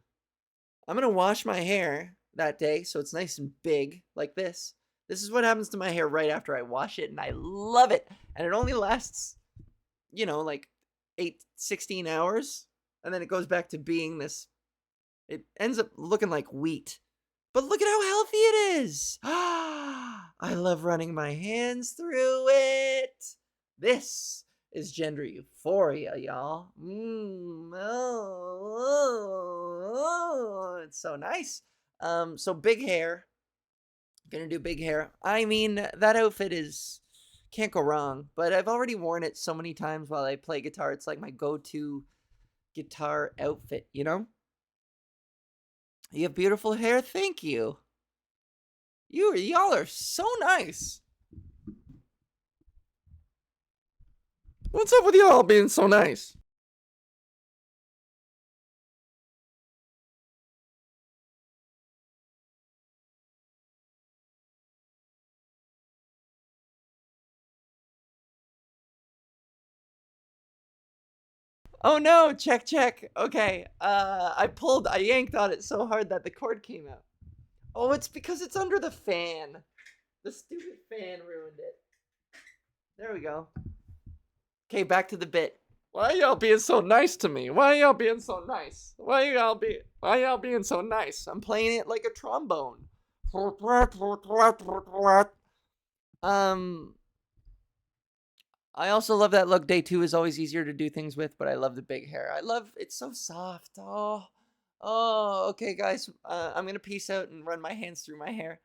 I'm going to wash my hair that day so it's nice and big like this. This is what happens to my hair right after I wash it, and I love it. And it only lasts, you know, like 16 hours, and then it goes back to being this. It ends up looking like wheat. But look at how healthy it is. I love running my hands through it. This is gender euphoria, y'all. It's so nice. So big hair. Gonna do big hair. I mean, that outfit can't go wrong, but I've already worn it so many times while I play guitar. It's like my go-to guitar outfit, you know? You have beautiful hair. Thank you. Y'all are so nice. What's up with y'all being so nice? Oh no, check. Okay, I yanked on it so hard that the cord came out. Oh, it's because it's under the fan. The stupid fan ruined it. There we go. Okay, back to the bit. Why y'all being so nice to me? Why y'all being so nice? Why y'all being so nice? I'm playing it like a trombone. Um, I also love that look. Day 2 is always easier to do things with, but I love the big hair. It's so soft. Okay, guys. I'm gonna peace out and run my hands through my hair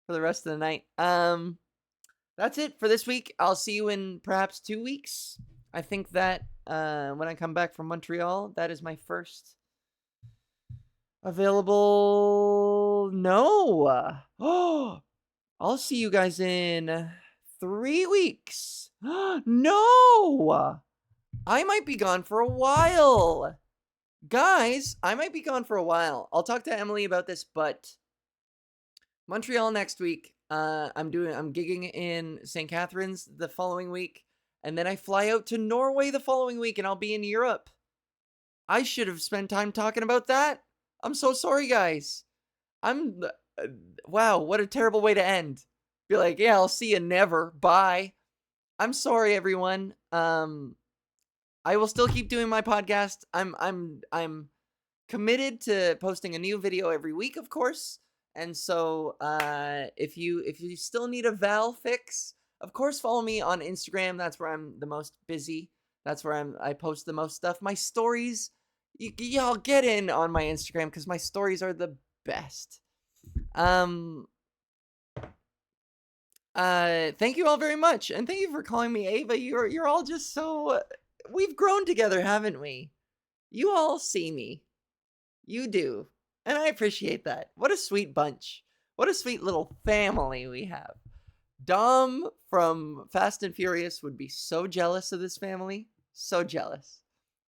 for the rest of the night. That's it for this week. I'll see you in perhaps 2 weeks. I think that when I come back from Montreal, that is my first available. No. Oh, I'll see you guys in 3 weeks. No. I might be gone for a while. Guys, I might be gone for a while. I'll talk to Emily about this, but Montreal next week. I'm gigging in St. Catharines the following week, and then I fly out to Norway the following week, and I'll be in Europe. I should have spent time talking about that. I'm so sorry, guys. Wow, what a terrible way to end. Be like, yeah, I'll see you never. Bye. I'm sorry, everyone. I will still keep doing my podcast. I'm committed to posting a new video every week, of course. And so, if you still need a Val fix, of course, follow me on Instagram. That's where I'm the most busy. That's where I post the most stuff. My stories, y'all get in on my Instagram because my stories are the best. Thank you all very much, and thank you for calling me Ava. You're all just so. We've grown together, haven't we? You all see me. You do. And I appreciate that. What a sweet bunch. What a sweet little family we have. Dom from Fast and Furious would be so jealous of this family. So jealous.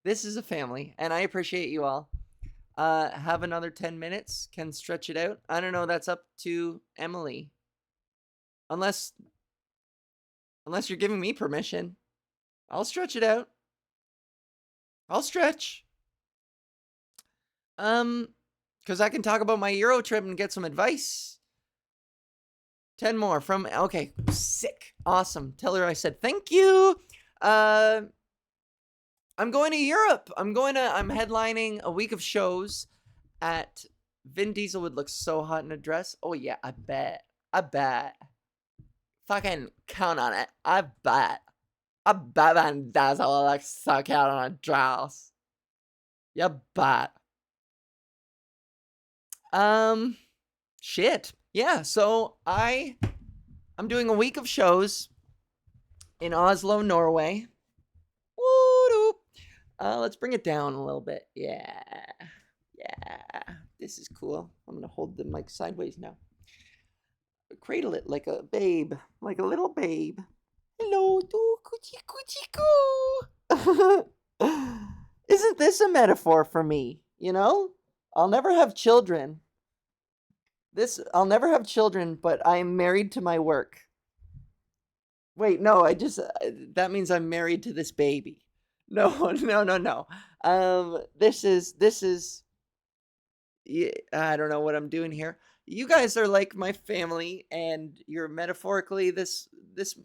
This is a family, and I appreciate you all. Have another 10 minutes. Can stretch it out. I don't know. That's up to Emily. Unless you're giving me permission. I'll stretch it out. I'll stretch. Because I can talk about my Euro trip and get some advice. 10 more from, okay, sick. Awesome. Tell her I said thank you. I'm going to Europe. I'm headlining a week of shows at Vin Diesel would look so hot in a dress. Oh yeah, I bet. Fucking count on it. I bet Vin Diesel looks so cute on a dress. You bet. Shit. Yeah, so I'm doing a week of shows in Oslo, Norway. Woo-doo. Let's bring it down a little bit. Yeah. Yeah. This is cool. I'm going to hold the mic sideways now. Cradle it like a babe, like a little babe. Hello, do coochie coochie coo. Isn't this a metaphor for me? You know, I'll never have children. I'll never have children, but I'm married to my work. Wait, no, that means I'm married to this baby. No, no. This is yeah, I don't know what I'm doing here. You guys are like my family, and you're metaphorically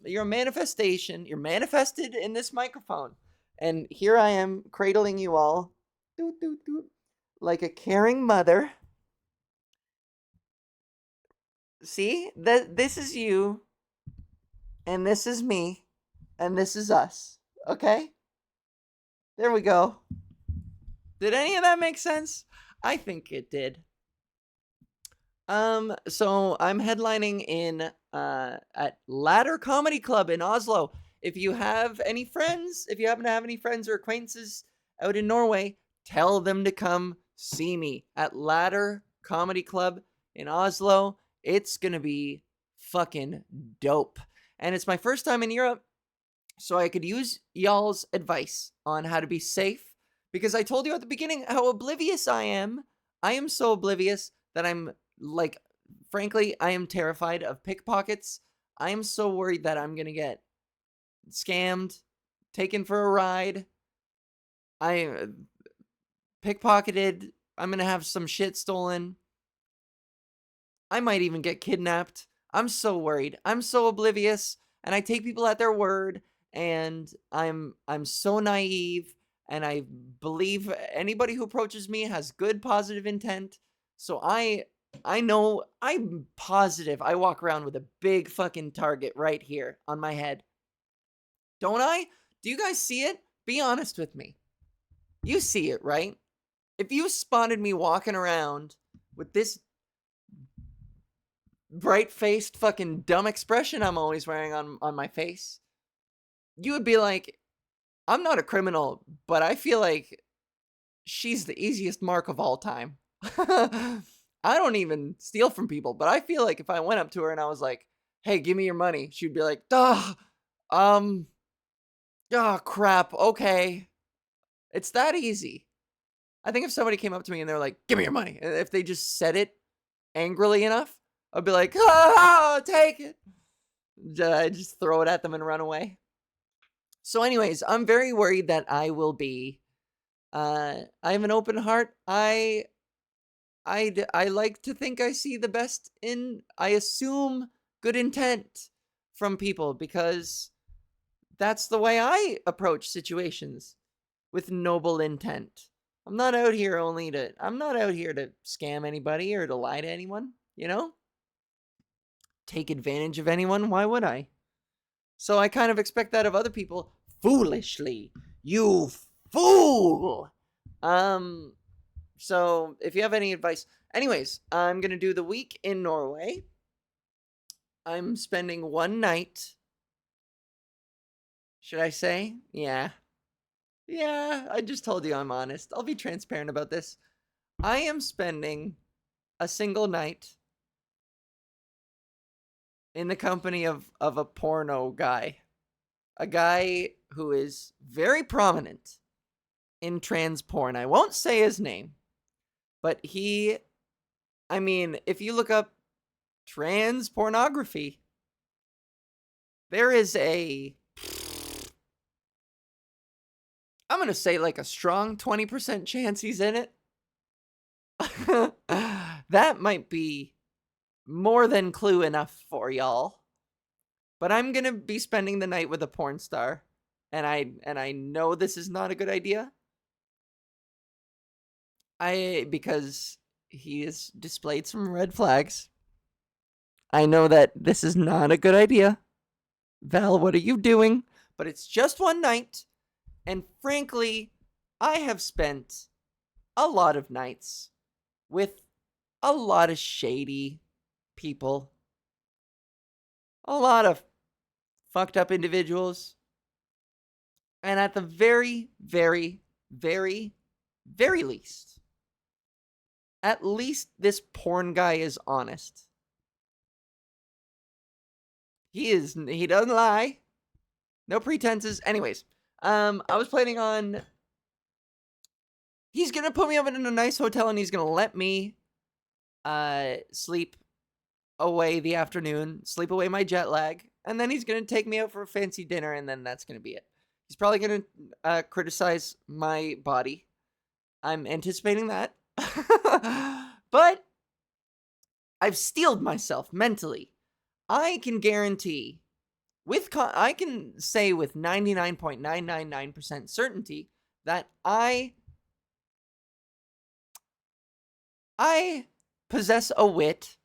you're a manifestation. You're manifested in this microphone, and here I am cradling you all, doot, doot, doot, like a caring mother. See that this is you, and this is me, and this is us. Okay, there we go. Did any of that make sense? I think it did. So I'm headlining in at Ladder Comedy Club in Oslo. If you have any friends, if you happen to have any friends or acquaintances out in Norway, tell them to come see me at Ladder Comedy Club in Oslo. It's gonna be fucking dope. And it's my first time in Europe, so I could use y'all's advice on how to be safe. Because I told you at the beginning how oblivious I am. I am so oblivious that I'm like, frankly, I am terrified of pickpockets. I am so worried that I'm gonna get scammed, taken for a ride. I pickpocketed. I'm gonna have some shit stolen. I might even get kidnapped. I'm so worried. I'm so oblivious, and I take people at their word, and I'm so naive, and I believe anybody who approaches me has good positive intent. So I know, I'm positive I walk around with a big fucking target right here on my head. Don't I? Do you guys see it? Be honest with me. You see it, right? If you spotted me walking around with this bright-faced fucking dumb expression I'm always wearing on my face, you would be like, I'm not a criminal, but I feel like she's the easiest mark of all time. I don't even steal from people, but I feel like if I went up to her and I was like, hey, give me your money, she'd be like, oh, crap, okay. It's that easy. I think if somebody came up to me and they're like, give me your money, and if they just said it angrily enough, I'd be like, take it. I just throw it at them and run away. So anyways, I'm very worried that I will be, I have an open heart. I like to think I see the best I assume good intent from people, because that's the way I approach situations, with noble intent. I'm not out here to scam anybody or to lie to anyone, you know? Take advantage of anyone, why would I? So I kind of expect that of other people. Foolishly. You fool! So if you have any advice. Anyways, I'm gonna do the week in Norway. I'm spending one night. Should I say? Yeah. Yeah, I just told you I'm honest. I'll be transparent about this. I am spending a single night in the company of a porno guy. A guy who is very prominent in trans porn. I won't say his name, but if you look up trans pornography, there is I'm going to say like a strong 20% chance he's in it. That might be more than clue enough for y'all. But I'm going to be spending the night with a porn star, and I know this is not a good idea. Because he has displayed some red flags. I know that this is not a good idea. Val, what are you doing? But it's just one night, and frankly, I have spent a lot of nights with a lot of shady people, a lot of fucked up individuals. And at the very, very, very, very least, at least this porn guy is honest. He doesn't lie. No pretenses. Anyways, I was planning on, he's gonna put me up in a nice hotel and he's gonna let me sleep away the afternoon, sleep away my jet lag, and then he's gonna take me out for a fancy dinner, and then that's gonna be it. He's probably gonna criticize my body. I'm anticipating that. But I've steeled myself mentally. I can guarantee, I can say with 99.999% certainty that I possess a wit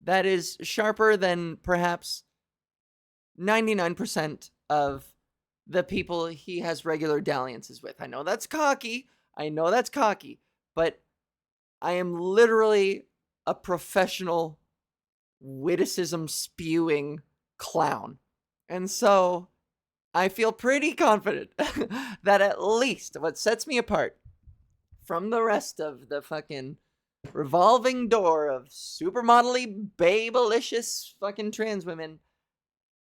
that is sharper than perhaps 99% of the people he has regular dalliances with. I know that's cocky, but I am literally a professional witticism spewing clown. And so I feel pretty confident that at least what sets me apart from the rest of the fucking revolving door of supermodelly, babelicious fucking trans women,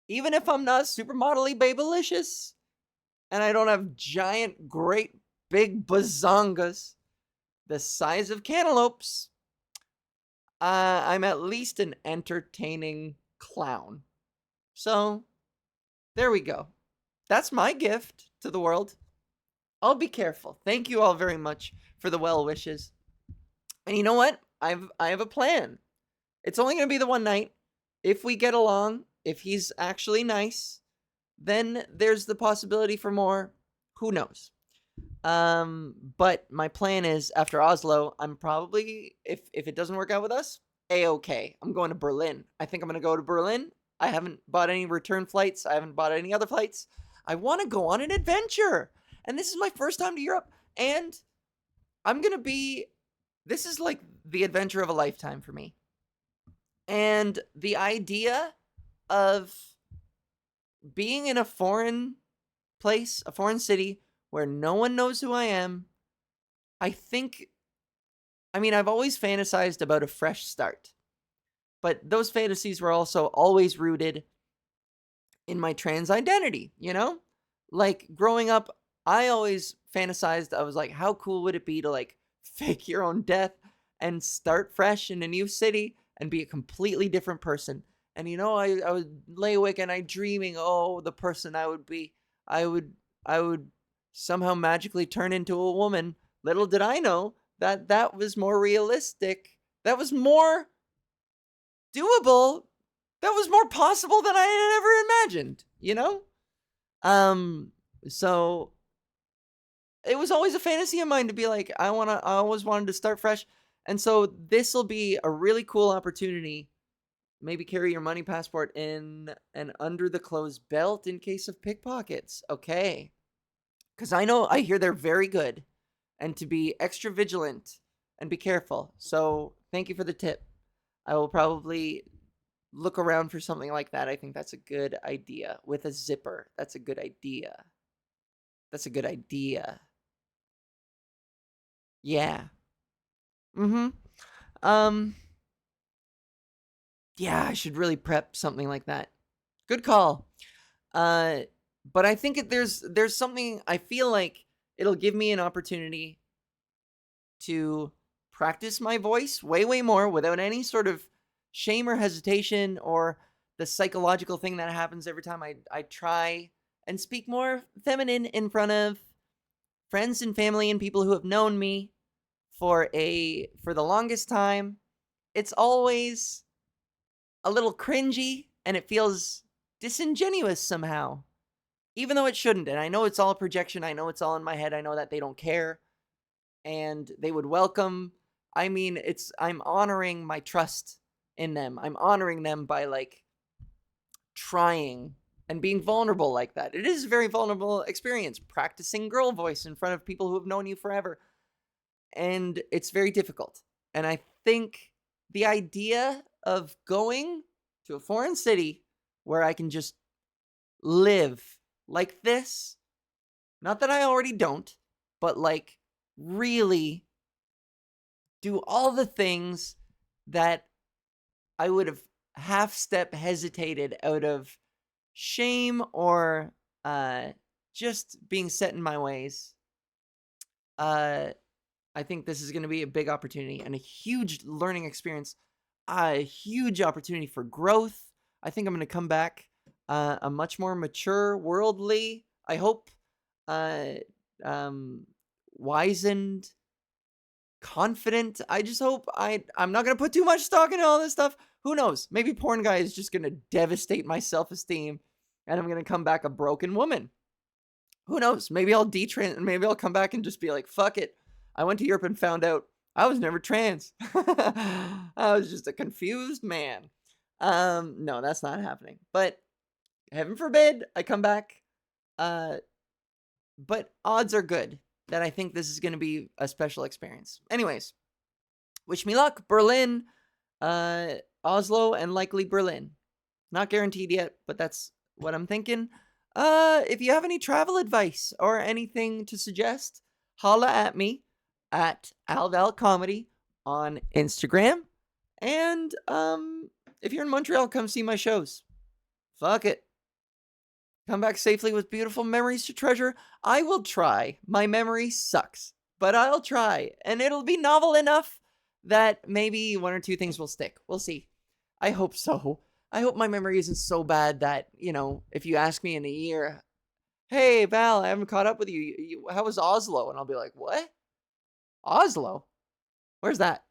even if I'm not supermodelly, babelicious, and I don't have giant, great, big bazongas the size of cantaloupes, I'm at least an entertaining clown. So, there we go. That's my gift to the world. I'll be careful. Thank you all very much for the well wishes. And you know what? I have a plan. It's only going to be the one night. If we get along, if he's actually nice, then there's the possibility for more. Who knows? But my plan is, after Oslo, I'm probably, if it doesn't work out with us, A-okay. I'm going to Berlin. I think I'm going to go to Berlin. I haven't bought any return flights. I haven't bought any other flights. I want to go on an adventure. And this is my first time to Europe. And this is like the adventure of a lifetime for me. And the idea of being in a foreign place, a foreign city, where no one knows who I am, I've always fantasized about a fresh start. But those fantasies were also always rooted in my trans identity, you know? Like, growing up, I always fantasized, I was like, how cool would it be to, like, fake your own death and start fresh in a new city and be a completely different person? And, you know, I would lay awake and I'm dreaming, the person I would be. I would somehow magically turn into a woman. Little did I know that was more realistic. That was more doable. That was more possible than I had ever imagined, you know? So it was always a fantasy of mine to be like, I always wanted to start fresh. And so this will be a really cool opportunity. Maybe carry your money passport in an under the clothes belt in case of pickpockets. Okay. Because I hear they're very good, and to be extra vigilant and be careful. So thank you for the tip. I will probably look around for something like that. I think that's a good idea. With a zipper. That's a good idea. Yeah. Yeah, I should really prep something like that. Good call. But I think there's something, I feel like it'll give me an opportunity to practice my voice way, way more without any sort of shame or hesitation or the psychological thing that happens every time I try and speak more feminine in front of friends and family and people who have known me for the longest time. It's always a little cringy and it feels disingenuous somehow. Even though it shouldn't. And I know it's all a projection. I know it's all in my head. I know that they don't care. And they would welcome. I'm honoring my trust in them. I'm honoring them by, like, trying and being vulnerable like that. It is a very vulnerable experience. Practicing girl voice in front of people who have known you forever. And it's very difficult. And I think the idea of going to a foreign city where I can just live like this, not that I already don't, but like really do all the things that I would have half step hesitated out of shame or just being set in my ways. I think this is going to be a big opportunity and a huge learning experience, a huge opportunity for growth. I think I'm going to come back a much more mature, worldly, I hope, wizened, confident. I just hope I'm not going to put too much stock into all this stuff. Who knows? Maybe porn guy is just going to devastate my self-esteem and I'm going to come back a broken woman. Who knows? Maybe maybe I'll come back and just be like, fuck it. I went to Europe and found out I was never trans. I was just a confused man. No, that's not happening. But heaven forbid I come back. But odds are good that I think this is going to be a special experience. Anyways, wish me luck. Berlin, Oslo, and likely Berlin. Not guaranteed yet, but that's what I'm thinking. If you have any travel advice or anything to suggest, holla at me at Alval Comedy on Instagram. And if you're in Montreal, come see my shows. Fuck it. Come back safely with beautiful memories to treasure. I will try. My memory sucks, but I'll try. And it'll be novel enough that maybe one or two things will stick. We'll see. I hope so. I hope my memory isn't so bad that, if you ask me in a year, hey, Val, I haven't caught up with you. How was Oslo? And I'll be like, what? Oslo? Where's that?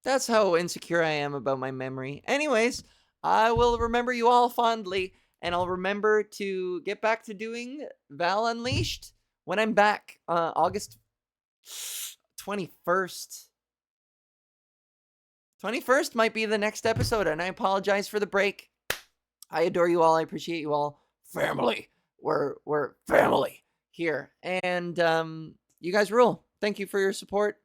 That's how insecure I am about my memory. Anyways, I will remember you all fondly, and I'll remember to get back to doing Val Unleashed when I'm back, August 21st. 21st might be the next episode, and I apologize for the break. I adore you all. I appreciate you all. Family. We're family here. And you guys rule. Thank you for your support.